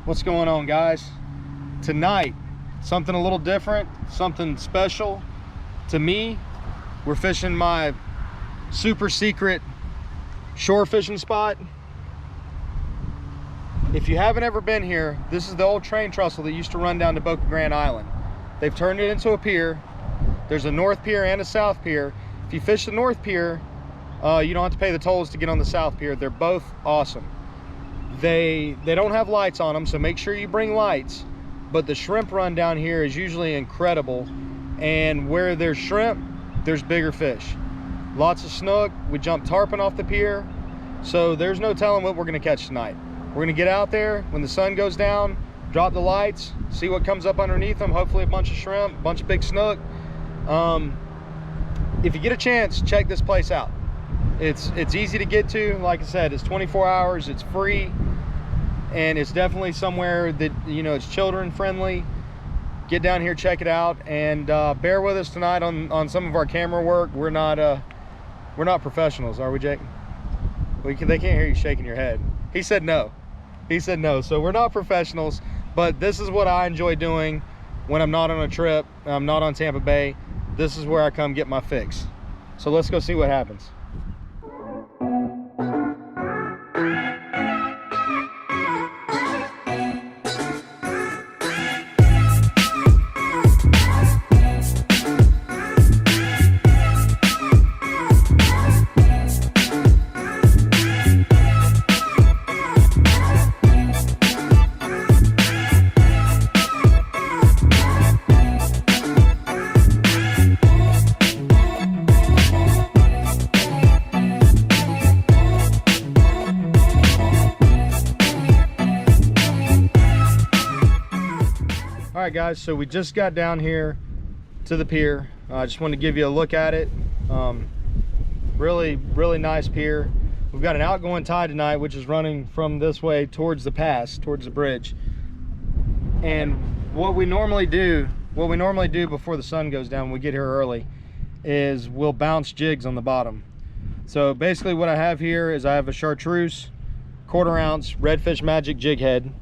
What's going on, guys? Tonight, something a little different, something special to me. We're fishing my super secret shore fishing spot. If you haven't ever been here, this is the old train trestle that used to run down to Boca Grande Island. They've turned it into a pier. There's a north pier and a south pier. If you fish the north pier, you don't have to pay the tolls to get on the south pier. They're both awesome. They don't have lights on them, so make sure you bring lights. But the shrimp run down here is usually incredible, and where there's shrimp, there's bigger fish. Lots of snook. We jump tarpon off the pier, so there's no telling what we're going to catch tonight. We're going to get out there when the sun goes down, drop the lights, see what comes up underneath them. Hopefully a bunch of shrimp, a bunch of big snook. If you get a chance, check this place out. It's easy to get to. Like I said, it's 24 hours, it's free, and it's definitely somewhere that, you know, it's children friendly. Get down here, check it out, and bear with us tonight on some of our camera work. We're not professionals, are we, Jake? They can't hear you shaking your head. He said no. He said no. So we're not professionals, but this is what I enjoy doing when I'm not on a trip, I'm not on Tampa Bay. This is where I come get my fix. So let's go see what happens. All right, guys, so we just got down here to the pier. I just wanted to give you a look at it. Really nice pier. We've got an outgoing tide tonight, which is running from this way towards the pass, towards the bridge. And what we normally do before the sun goes down when we get here early is we'll bounce jigs on the bottom. So basically what I have here is I have a chartreuse 1/4 ounce Redfish Magic jig head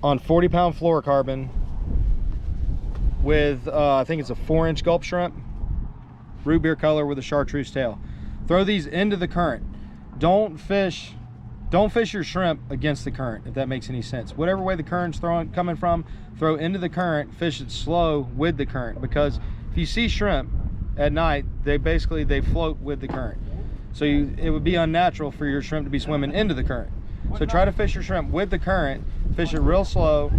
on 40-pound fluorocarbon with I think it's a 4-inch gulp shrimp, root beer color with a chartreuse tail. Throw these into the current. Don't fish your shrimp against the current, if that makes any sense. Whatever way the current's coming from, throw into the current, fish it slow with the current, because if you see shrimp at night, they float with the current. So it would be unnatural for your shrimp to be swimming into the current. So try to fish your shrimp with the current, fish it real slow.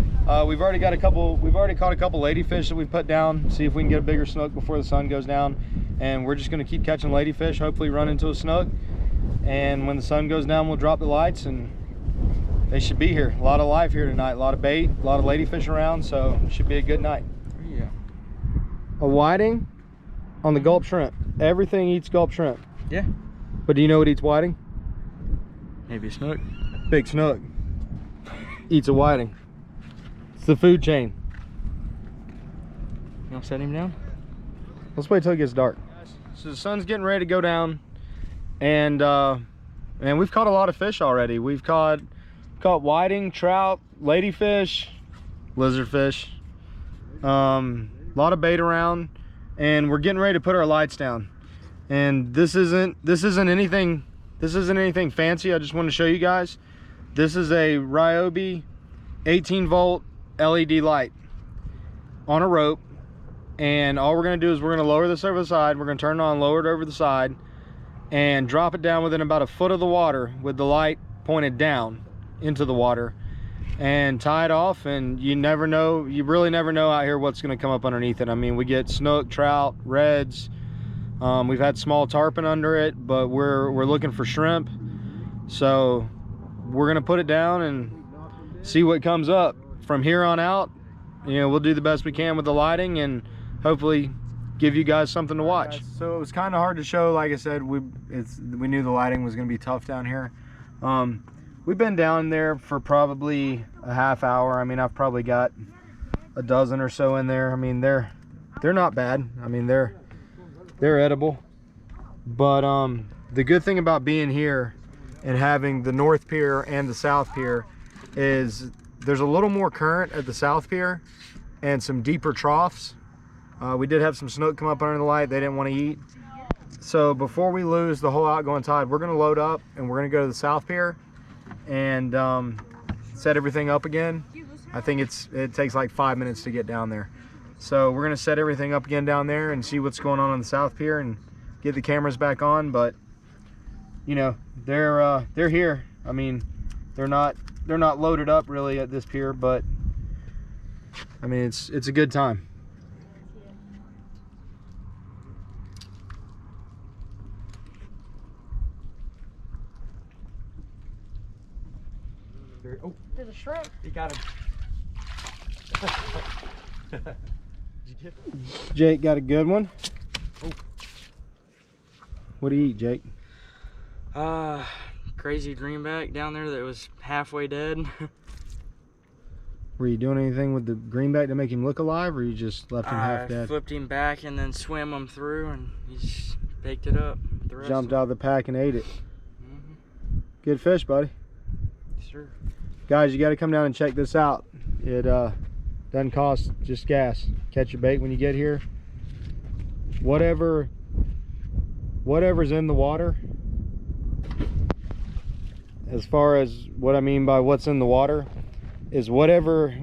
We've already caught a couple ladyfish that we've put down, see if we can get a bigger snook before the sun goes down. And we're just gonna keep catching ladyfish, hopefully run into a snook. And when the sun goes down, we'll drop the lights and they should be here. A lot of life here tonight, a lot of bait, a lot of ladyfish around, so it should be a good night. Yeah. A whiting on the gulp shrimp. Everything eats gulp shrimp. Yeah. But do you know what eats whiting? Maybe a snook. Big snook eats a whiting. It's the food chain. You want to set him down? Let's wait till it gets dark. So the sun's getting ready to go down, and we've caught a lot of fish already. We've caught whiting, trout, ladyfish, lizardfish, lot of bait around, and we're getting ready to put our lights down. And this isn't anything fancy. I just want to show you guys. This is a Ryobi 18-volt LED light on a rope, and all we're going to do is we're going to lower this over the side. We're going to turn it on, lower it over the side, and drop it down within about a foot of the water with the light pointed down into the water, and tie it off. And you really never know out here what's going to come up underneath it. I mean, we get snook, trout, reds. We've had small tarpon under it, but we're looking for shrimp. So we're gonna put it down and see what comes up. From here on out, you know, we'll do the best we can with the lighting and hopefully give you guys something to watch. So it was kind of hard to show. Like I said, we knew the lighting was gonna be tough down here. We've been down there for probably a half hour. I mean, I've probably got a dozen or so in there. I mean, they're not bad. I mean, they're edible. But the good thing about being here and having the north pier and the south pier is there's a little more current at the South Pier and some deeper troughs. We did have some snook come up under the light. They didn't want to eat. So before we lose the whole outgoing tide, we're going to load up and we're going to go to the South Pier and set everything up again. I think it takes like 5 minutes to get down there. So we're going to set everything up again down there and see what's going on the South Pier and get the cameras back on. But you know, they're here. I mean, they're not loaded up really at this pier, but I mean, it's a good time. Oh, There's a shrimp. you got him. Jake got a good one. Oh. What do you eat, Jake? Crazy greenback down there that was halfway dead. Were you doing anything with the greenback to make him look alive, or you just left him half I dead? flipped him back and then swam him through, and he just baked it up. The rest Jumped of out of the pack and ate it. Mm-hmm. Good fish, buddy. Sure. Guys, you got to come down and check this out. It doesn't cost just gas. Catch your bait when you get here. Whatever's in the water, as far as what I mean by what's in the water, is whatever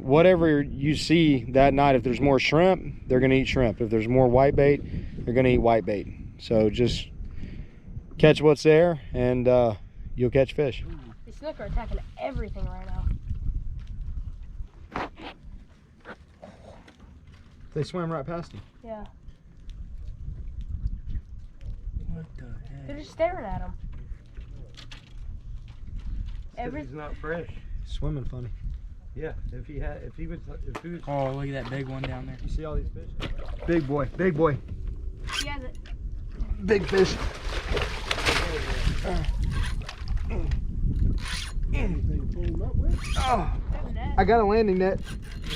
you see that night. If there's more shrimp, they're gonna eat shrimp. If there's more whitebait, they're gonna eat whitebait. So just catch what's there, and you'll catch fish. These snook are attacking everything right now. They swam right past him. Yeah. What the heck? They're just staring at him. He's not fresh. Swimming funny. Yeah, if he was. Oh, look at that big one down there. You see all these fish? Big boy, big boy. He has it. Big fish. Oh, There's a net. I got a landing net.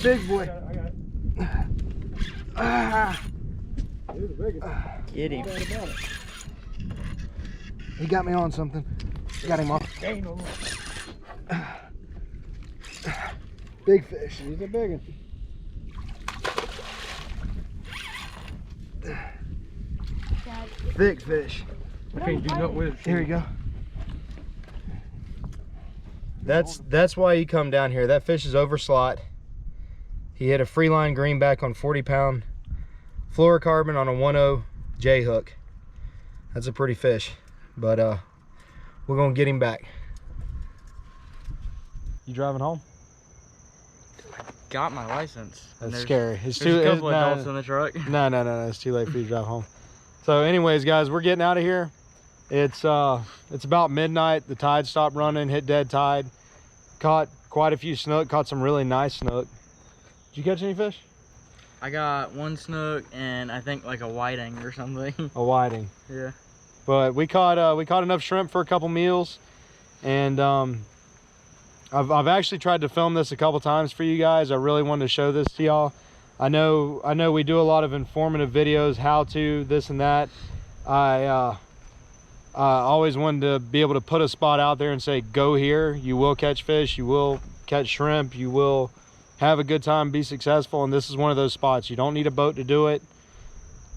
Big boy. I got it. Ah, Here's the biggest. Get him. he got me on something. Got him off. Big fish. He's a big one. Dad, Thick fish. I can't do nothing with it. Here we go. That's why you come down here. That fish is over slot. He hit a free line greenback on 40-pound fluorocarbon on a 1.0 J hook. That's a pretty fish, but we're gonna get him back. You driving home? Got my license. And That's there's- scary. It's There's a couple no, adults in the truck. no, it's too late for you to drive home. So anyways, guys, we're getting out of here. It's about midnight. The tide stopped running, hit dead tide. Caught quite a few snook, caught some really nice snook. Did you catch any fish? I got one snook and I think like a whiting or something. A whiting. Yeah. But we caught enough shrimp for a couple meals, and I've actually tried to film this a couple times for you guys. I really wanted to show this to y'all. I know we do a lot of informative videos, how to this and that. I always wanted to be able to put a spot out there and say, go here, you will catch fish, you will catch shrimp, you will have a good time, be successful. And this is one of those spots. You don't need a boat to do it.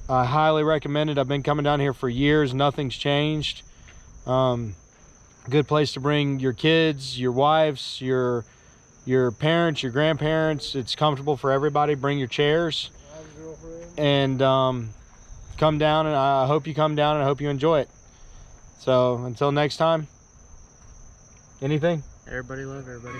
I highly recommend it. I've been coming down here for years. Nothing's changed. Good place to bring your kids, your wives, your parents, your grandparents. It's comfortable for everybody. Bring your chairs and come down, and I hope you come down and I hope you enjoy it. So until next time, anything? Everybody love everybody.